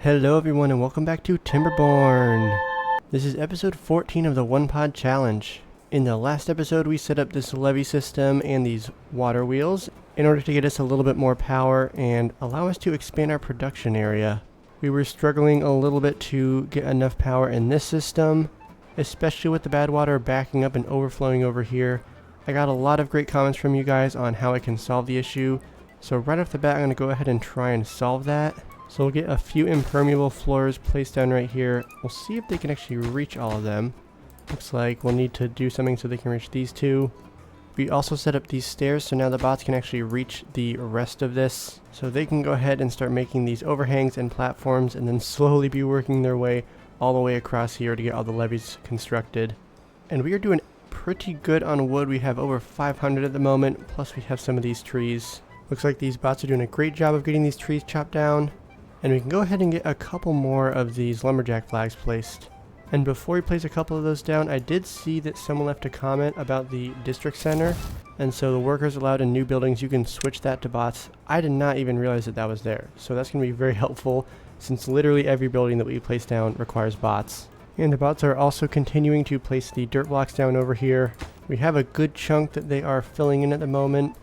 Hello everyone and welcome back to Timberborn. This is episode 14 of the One Pod Challenge. In the last episode we set up this levee system and these water wheels in order to get us a little bit more power and allow us to expand our production area. We were struggling a little bit to get enough power in this system, especially with the Badwater backing up and overflowing over here. I got a lot of great comments from you guys on how I can solve the issue, so right off the bat I'm going to go ahead and try and solve that. So we'll get a few impermeable floors placed down right here. We'll see if they can actually reach all of them. Looks like we'll need to do something so they can reach these two. We also set up these stairs so now the bots can actually reach the rest of this. So they can go ahead and start making these overhangs and platforms and then slowly be working their way all the way across here to get all the levees constructed. And we are doing pretty good on wood. We have over 500 at the moment, plus we have some of these trees. Looks like these bots are doing a great job of getting these trees chopped down. And we can go ahead and get a couple more of these lumberjack flags placed. And before we place a couple of those down, I did see that someone left a comment about the district center. And so the workers allowed in new buildings, you can switch that to bots. I did not even realize that that was there. So that's going to be very helpful since literally every building that we place down requires bots. And the bots are also continuing to place the dirt blocks down over here. We have a good chunk that they are filling in at the moment.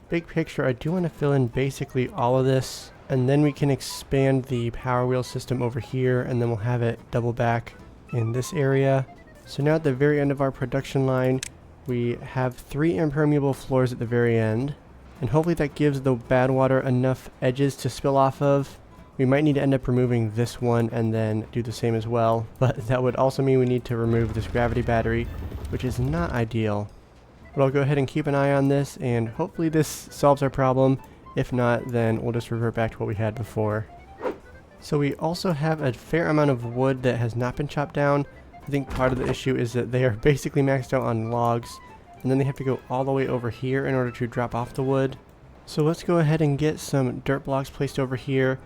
Big picture, I do want to fill in basically all of this. And then we can expand the power wheel system over here and then we'll have it double back in this area. So now at the very end of our production line, we have 3 impermeable floors at the very end. And hopefully that gives the Badwater enough edges to spill off of. We might need to end up removing this one and then do the same as well. But that would also mean we need to remove this gravity battery, which is not ideal. But I'll go ahead and keep an eye on this and hopefully this solves our problem. If not, then we'll just revert back to what we had before. So we also have a fair amount of wood that has not been chopped down. I think part of the issue is that they are basically maxed out on logs, and then they have to go all the way over here in order to drop off the wood. So let's go ahead and get some dirt blocks placed over here.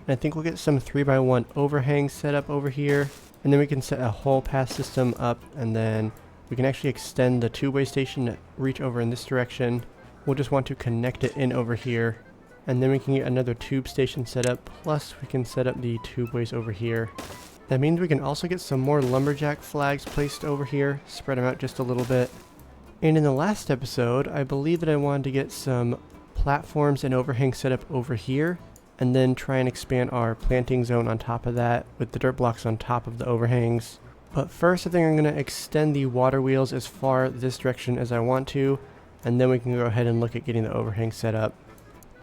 And I think we'll get some 3x1 overhangs set up over here. And then we can set a whole path system up, and then we can actually extend the two-way station to reach over in this direction. We'll just want to connect it in over here, and then we can get another tube station set up, plus we can set up the tubeways over here. That means we can also get some more lumberjack flags placed over here, spread them out just a little bit. And in the last episode, I believe that I wanted to get some platforms and overhangs set up over here, and then try and expand our planting zone on top of that with the dirt blocks on top of the overhangs. But first I think I'm going to extend the water wheels as far this direction as I want to, and then we can go ahead and look at getting the overhang set up.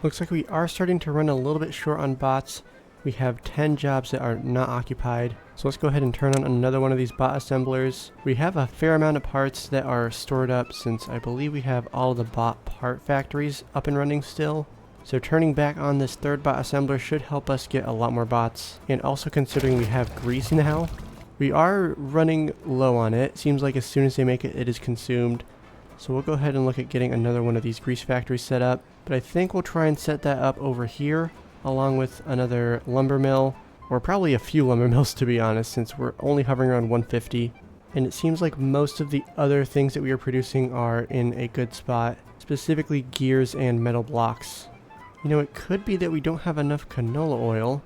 Looks like we are starting to run a little bit short on bots. We have 10 jobs that are not occupied. So let's go ahead and turn on another one of these bot assemblers. We have a fair amount of parts that are stored up since I believe we have all of the bot part factories up and running still. So turning back on this third bot assembler should help us get a lot more bots. And also considering we have grease now, we are running low on it. Seems like as soon as they make it, it is consumed. So we'll go ahead and look at getting another one of these grease factories set up. But I think we'll try and set that up over here, along with another lumber mill, or probably a few lumber mills to be honest, since we're only hovering around 150. And it seems like most of the other things that we are producing are in a good spot, specifically gears and metal blocks. You know, it could be that we don't have enough canola oil.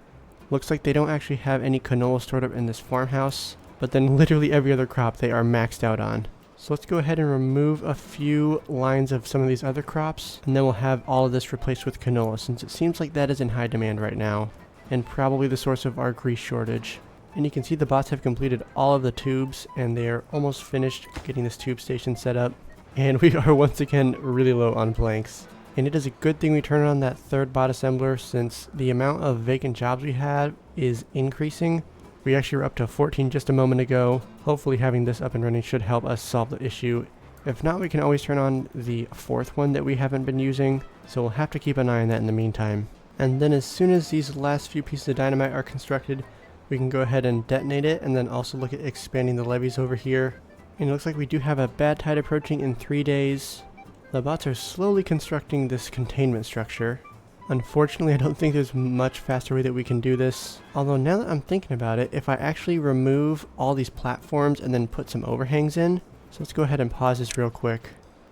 Looks like they don't actually have any canola stored up in this farmhouse, but then literally every other crop they are maxed out on. So let's go ahead and remove a few lines of some of these other crops, and then we'll have all of this replaced with canola, since it seems like that is in high demand right now, and probably the source of our grease shortage. And you can see the bots have completed all of the tubes, and they are almost finished getting this tube station set up. And we are once again really low on planks. And it is a good thing we turned on that third bot assembler, since the amount of vacant jobs we had is increasing. We actually were up to 14 just a moment ago. Hopefully having this up and running should help us solve the issue. If not, we can always turn on the fourth one that we haven't been using, so we'll have to keep an eye on that in the meantime. And then as soon as these last few pieces of dynamite are constructed, we can go ahead and detonate it, and then also look at expanding the levees over here. And it looks like we do have a bad tide approaching in 3 days. The bots are slowly constructing this containment structure. Unfortunately, I don't think there's much faster way that we can do this. Although now that I'm thinking about it, if I actually remove all these platforms and then put some overhangs in. So let's go ahead and pause this real quick.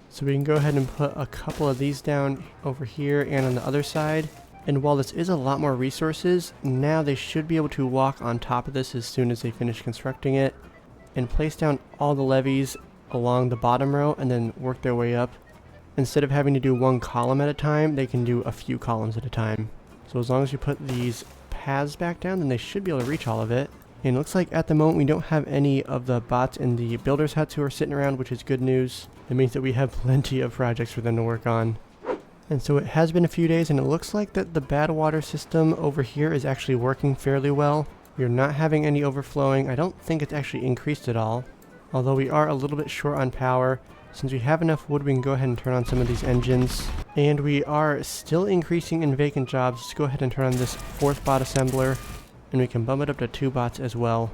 So we can go ahead and put a couple of these down over here and on the other side. And while this is a lot more resources, now they should be able to walk on top of this as soon as they finish constructing it and place down all the levees along the bottom row and then work their way up. Instead of having to do one column at a time, they can do a few columns at a time. So as long as you put these paths back down, then they should be able to reach all of it. And it looks like at the moment we don't have any of the bots in the builders huts who are sitting around, which is good news. It means that we have plenty of projects for them to work on. And so it has been a few days, and it looks like that the Badwater system over here is actually working fairly well. We are not having any overflowing. I don't think it's actually increased at all. Although we are a little bit short on power. Since we have enough wood, we can go ahead and turn on some of these engines. And we are still increasing in vacant jobs. Let's go ahead and turn on this 4th bot assembler. And we can bump it up to 2 bots as well.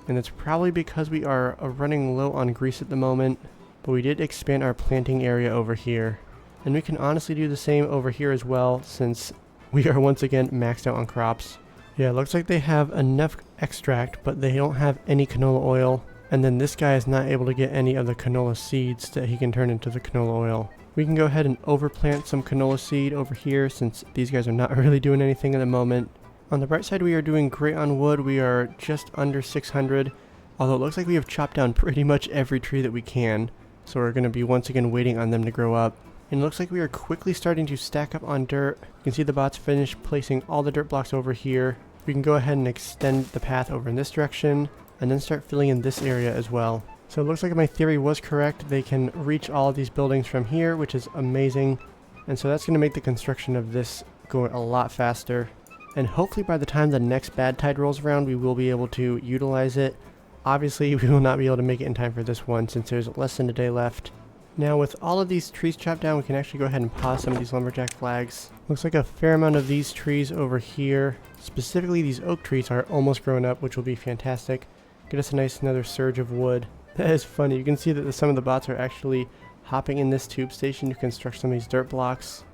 And it's probably because we are running low on grease at the moment. But we did expand our planting area over here. And we can honestly do the same over here as well, since we are once again maxed out on crops. Yeah, it looks like they have enough extract, but they don't have any canola oil. And then this guy is not able to get any of the canola seeds that he can turn into the canola oil. We can go ahead and overplant some canola seed over here, since these guys are not really doing anything at the moment. On the bright side, we are doing great on wood. We are just under 600, although it looks like we have chopped down pretty much every tree that we can. So we're going to be once again waiting on them to grow up. And it looks like we are quickly starting to stack up on dirt. You can see the bots finish placing all the dirt blocks over here. We can go ahead and extend the path over in this direction, and then start filling in this area as well. So it looks like my theory was correct. They can reach all of these buildings from here, which is amazing. And so that's going to make the construction of this go a lot faster. And hopefully by the time the next bad tide rolls around, we will be able to utilize it. Obviously, we will not be able to make it in time for this one, since there's less than a day left. Now with all of these trees chopped down, we can actually go ahead and pause some of these lumberjack flags. Looks like a fair amount of these trees over here, specifically these oak trees, are almost grown up, which will be fantastic. Get us a nice another surge of wood. That is funny. You can see that some of the bots are actually hopping in this tube station to construct some of these dirt blocks.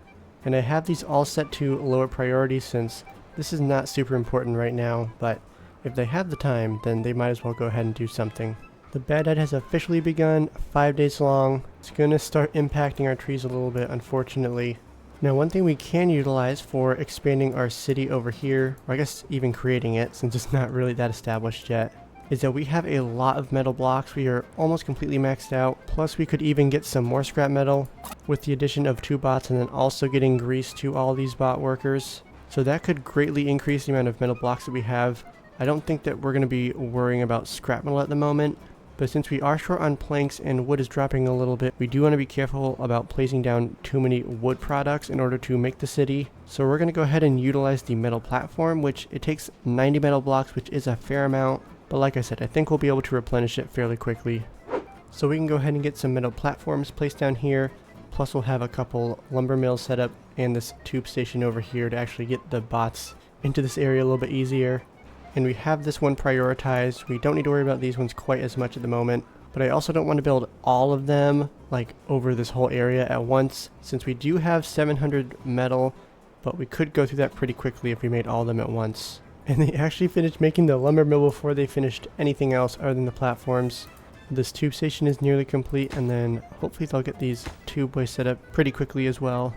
And I have these all set to lower priority, since this is not super important right now, but if they have the time, then they might as well go ahead and do something. The bad tide has officially begun, 5 days long. It's going to start impacting our trees a little bit, unfortunately. Now, one thing we can utilize for expanding our city over here, or I guess even creating it, since it's not really that established yet, is that we have a lot of metal blocks. We are almost completely maxed out. Plus, we could even get some more scrap metal with the addition of 2 bots, and then also getting grease to all these bot workers. So that could greatly increase the amount of metal blocks that we have. I don't think that we're going to be worrying about scrap metal at the moment. But since we are short on planks and wood is dropping a little bit, we do want to be careful about placing down too many wood products in order to make the city. So we're going to go ahead and utilize the metal platform, which it takes 90 metal blocks, which is a fair amount. But like I said, I think we'll be able to replenish it fairly quickly. So we can go ahead and get some metal platforms placed down here. Plus we'll have a couple lumber mills set up and this tube station over here to actually get the bots into this area a little bit easier. And we have this one prioritized. We don't need to worry about these ones quite as much at the moment. But I also don't want to build all of them like over this whole area at once, since we do have 700 metal, but we could go through that pretty quickly if we made all of them at once. And they actually finished making the lumber mill before they finished anything else other than the platforms. This tube station is nearly complete, and then hopefully they'll get these tube ways set up pretty quickly as well.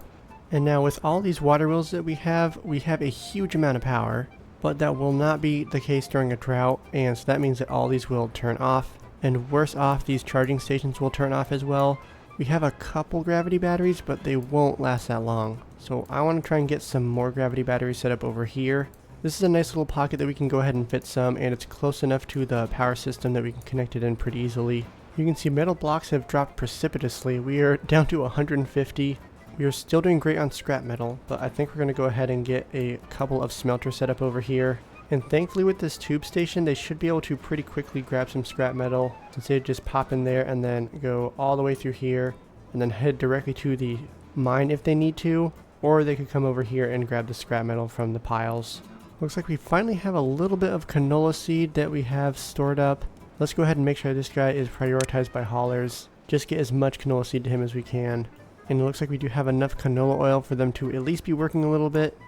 And now with all these water wheels that we have a huge amount of power. But that will not be the case during a drought, and so that means that all these will turn off. And worse off, these charging stations will turn off as well. We have a couple gravity batteries, but they won't last that long. So I want to try and get some more gravity batteries set up over here. This is a nice little pocket that we can go ahead and fit some, and it's close enough to the power system that we can connect it in pretty easily. You can see metal blocks have dropped precipitously. We are down to 150. We are still doing great on scrap metal, but I think we're going to go ahead and get a couple of smelters set up over here. And thankfully with this tube station, they should be able to pretty quickly grab some scrap metal, since they just pop in there and then go all the way through here, and then head directly to the mine if they need to, or they could come over here and grab the scrap metal from the piles. Looks like we finally have a little bit of canola seed that we have stored up. Let's go ahead and make sure this guy is prioritized by haulers. Just get as much canola seed to him as we can. And it looks like we do have enough canola oil for them to at least be working a little bit.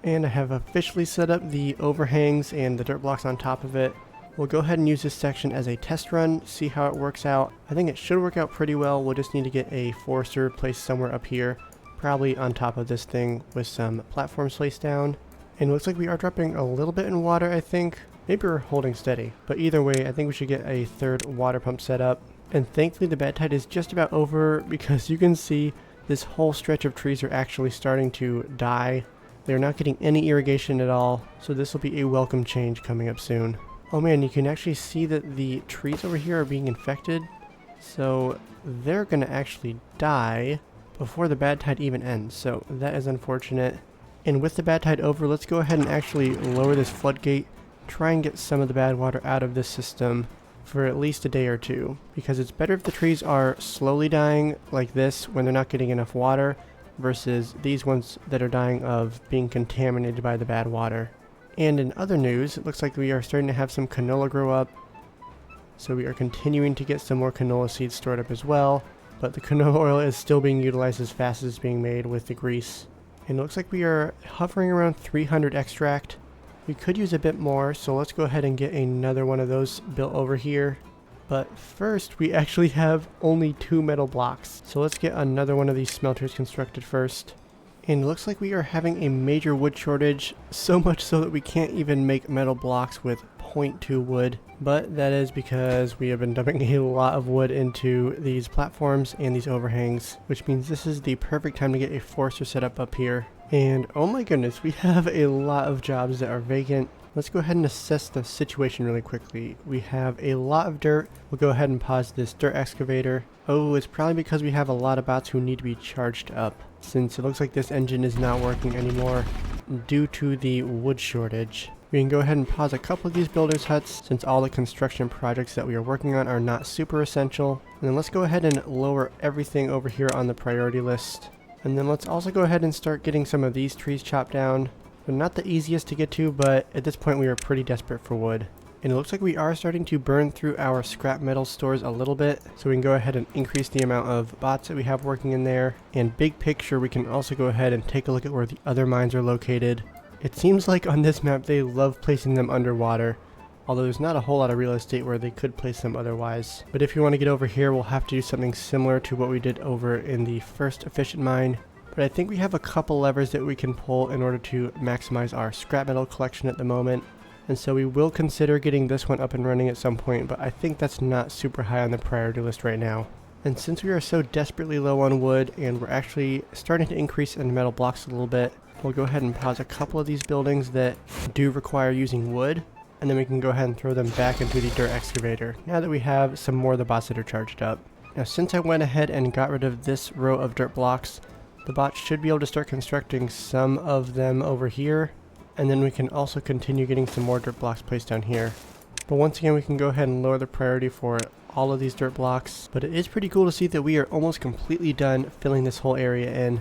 And I have officially set up the overhangs and the dirt blocks on top of it. We'll go ahead and use this section as a test run, see how it works out. I think it should work out pretty well. We'll just need to get a forester placed somewhere up here. probably on top of this thing with some platforms placed down. And it looks like we are dropping a little bit in water, I think. Maybe we're holding steady. But either way, I think we should get a third water pump set up. And thankfully the bad tide is just about over, because you can see this whole stretch of trees are actually starting to die. They're not getting any irrigation at all, so this will be a welcome change coming up soon. Oh man, you can actually see that the trees over here are being infected. So they're going to actually die before the bad tide even ends. So that is unfortunate. And with the bad tide over, let's go ahead and actually lower this floodgate. Try and get some of the bad water out of this system for at least a day or two. Because it's better if the trees are slowly dying like this when they're not getting enough water, versus these ones that are dying of being contaminated by the bad water. And in other news, it looks like we are starting to have some canola grow up. So we are continuing to get some more canola seeds stored up as well. But the canola oil is still being utilized as fast as it's being made with the grease. And it looks like we are hovering around 300 extract. We could use a bit more, so let's go ahead and get another one of those built over here. But first, we actually have only 2 metal blocks. So let's get another one of these smelters constructed first. And it looks like we are having a major wood shortage, so much so that we can't even make metal blocks with 0.2 wood. But that is because we have been dumping a lot of wood into these platforms and these overhangs, which means this is the perfect time to get a forester set up here. And oh my goodness, we have a lot of jobs that are vacant. Let's go ahead and assess the situation really quickly. We have a lot of dirt. We'll go ahead and pause this dirt excavator. Oh, it's probably because we have a lot of bots who need to be charged up, since it looks like this engine is not working anymore due to the wood shortage. We can go ahead and pause a couple of these builders' huts, since all the construction projects that we are working on are not super essential. And then let's go ahead and lower everything over here on the priority list. And then let's also go ahead and start getting some of these trees chopped down. They're not the easiest to get to, but at this point we are pretty desperate for wood. And it looks like we are starting to burn through our scrap metal stores a little bit, so we can go ahead and increase the amount of bots that we have working in there. And big picture, we can also go ahead and take a look at where the other mines are located. It seems like on this map they love placing them underwater, although there's not a whole lot of real estate where they could place them otherwise. But if you want to get over here, we'll have to do something similar to what we did over in the first efficient mine. But I think we have a couple levers that we can pull in order to maximize our scrap metal collection at the moment. And so we will consider getting this one up and running at some point, but I think that's not super high on the priority list right now. And since we are so desperately low on wood, and we're actually starting to increase in metal blocks a little bit, we'll go ahead and pause a couple of these buildings that do require using wood, and then we can go ahead and throw them back into the dirt excavator, now that we have some more of the bots that are charged up. Now since I went ahead and got rid of this row of dirt blocks, the bots should be able to start constructing some of them over here, and then we can also continue getting some more dirt blocks placed down here. But once again, we can go ahead and lower the priority for all of these dirt blocks. But it is pretty cool to see that we are almost completely done filling this whole area in.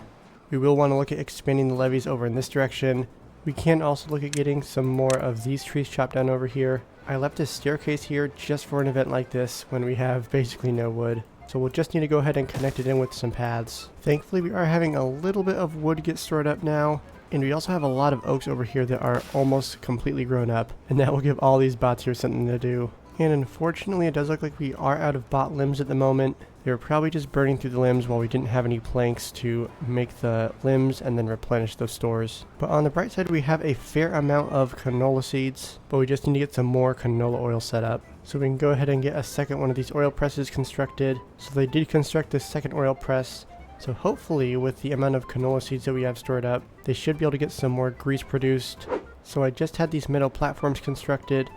We will want to look at expanding the levees over in this direction. We can also look at getting some more of these trees chopped down over here. I left this staircase here just for an event like this when we have basically no wood. So we'll just need to go ahead and connect it in with some paths. Thankfully, we are having a little bit of wood get stored up now. And we also have a lot of oaks over here that are almost completely grown up. And that will give all these bots here something to do. And unfortunately, it does look like we are out of bot limbs at the moment. They were probably just burning through the limbs while we didn't have any planks to make the limbs and then replenish those stores. But on the bright side, we have a fair amount of canola seeds, but we just need to get some more canola oil set up. So we can go ahead and get a second one of these oil presses constructed. So they did construct this second oil press. So hopefully with the amount of canola seeds that we have stored up, they should be able to get some more grease produced. So I just had these metal platforms constructed,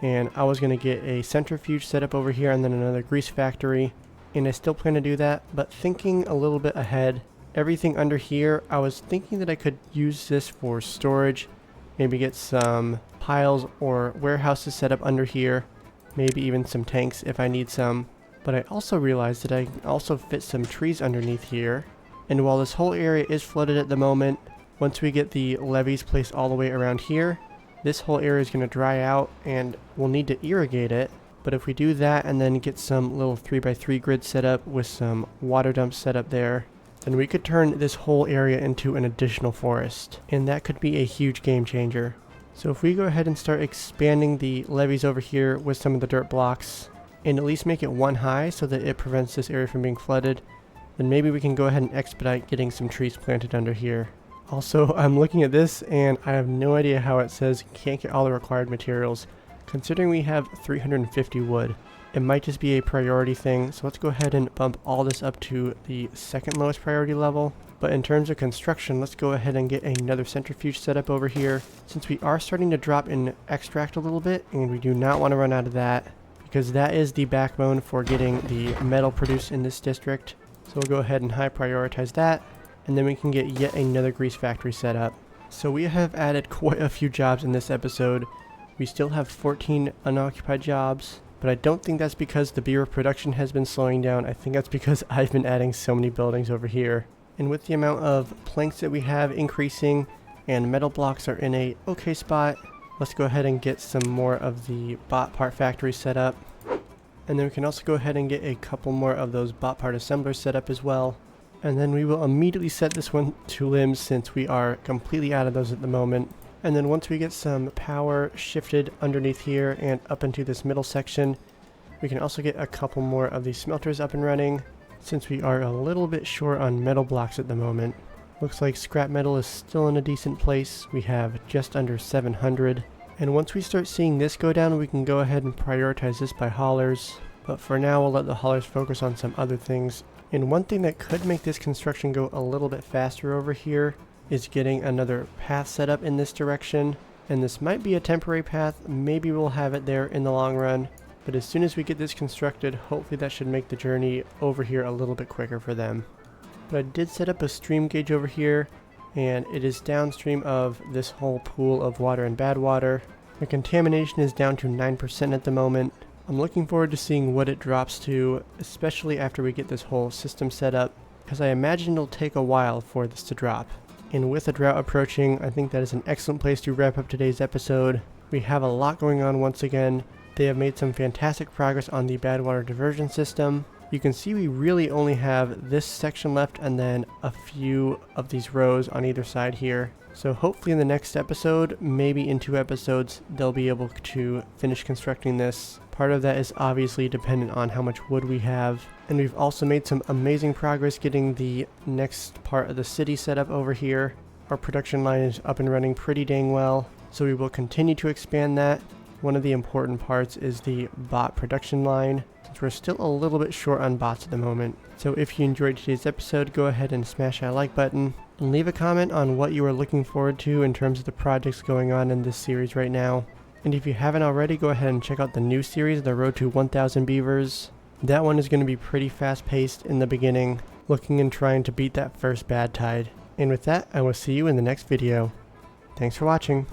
and I was going to get a centrifuge set up over here and then another grease factory. And I still plan to do that, but thinking a little bit ahead, everything under here, I was thinking that I could use this for storage, maybe get some piles or warehouses set up under here, maybe even some tanks if I need some. But I also realized that I can also fit some trees underneath here. And while this whole area is flooded at the moment, once we get the levees placed all the way around here, this whole area is going to dry out and we'll need to irrigate it. But if we do that and then get some little 3x3 grid set up with some water dumps set up there, then we could turn this whole area into an additional forest. And that could be a huge game changer. So if we go ahead and start expanding the levees over here with some of the dirt blocks, and at least make it one high so that it prevents this area from being flooded, then maybe we can go ahead and expedite getting some trees planted under here. Also, I'm looking at this and I have no idea how it says can't get all the required materials, considering we have 350 wood. It might just be a priority thing, so let's go ahead and bump all this up to the second lowest priority level. But in terms of construction, let's go ahead and get another centrifuge set up over here, since we are starting to drop in extract a little bit, and we do not want to run out of that, because that is the backbone for getting the metal produced in this district. So we'll go ahead and high prioritize that, and then we can get yet another grease factory set up. So we have added quite a few jobs in this episode. We still have 14 unoccupied jobs, but I don't think that's because the beaver production has been slowing down. I think that's because I've been adding so many buildings over here. And with the amount of planks that we have increasing and metal blocks are in a okay spot, let's go ahead and get some more of the bot part factory set up. And then we can also go ahead and get a couple more of those bot part assemblers set up as well. And then we will immediately set this one to limbs since we are completely out of those at the moment. And then once we get some power shifted underneath here and up into this middle section, we can also get a couple more of these smelters up and running, since we are a little bit short on metal blocks at the moment. Looks like scrap metal is still in a decent place. We have just under 700. And once we start seeing this go down, we can go ahead and prioritize this by haulers. But for now, we'll let the haulers focus on some other things. And one thing that could make this construction go a little bit faster over here is getting another path set up in this direction. And this might be a temporary path, maybe we'll have it there in the long run, but as soon as we get this constructed, hopefully that should make the journey over here a little bit quicker for them. But I did set up a stream gauge over here, and it is downstream of this whole pool of water and Badwater. The contamination is down to 9% at the moment. I'm looking forward to seeing what it drops to, especially after we get this whole system set up, because I imagine it'll take a while for this to drop. And with the drought approaching, I think that is an excellent place to wrap up today's episode. We have a lot going on once again. They have made some fantastic progress on the Badwater diversion system. You can see we really only have this section left and then a few of these rows on either side here. So hopefully in the next episode, maybe in 2 episodes, they'll be able to finish constructing this. Part of that is obviously dependent on how much wood we have. And we've also made some amazing progress getting the next part of the city set up over here. Our production line is up and running pretty dang well, so we will continue to expand that. One of the important parts is the bot production line, since we're still a little bit short on bots at the moment. So if you enjoyed today's episode, go ahead and smash that like button, and leave a comment on what you are looking forward to in terms of the projects going on in this series right now. And if you haven't already, go ahead and check out the new series, The Road to 1000 Beavers. That one is going to be pretty fast paced in the beginning, looking and trying to beat that first bad tide. And with that, I will see you in the next video. Thanks for watching.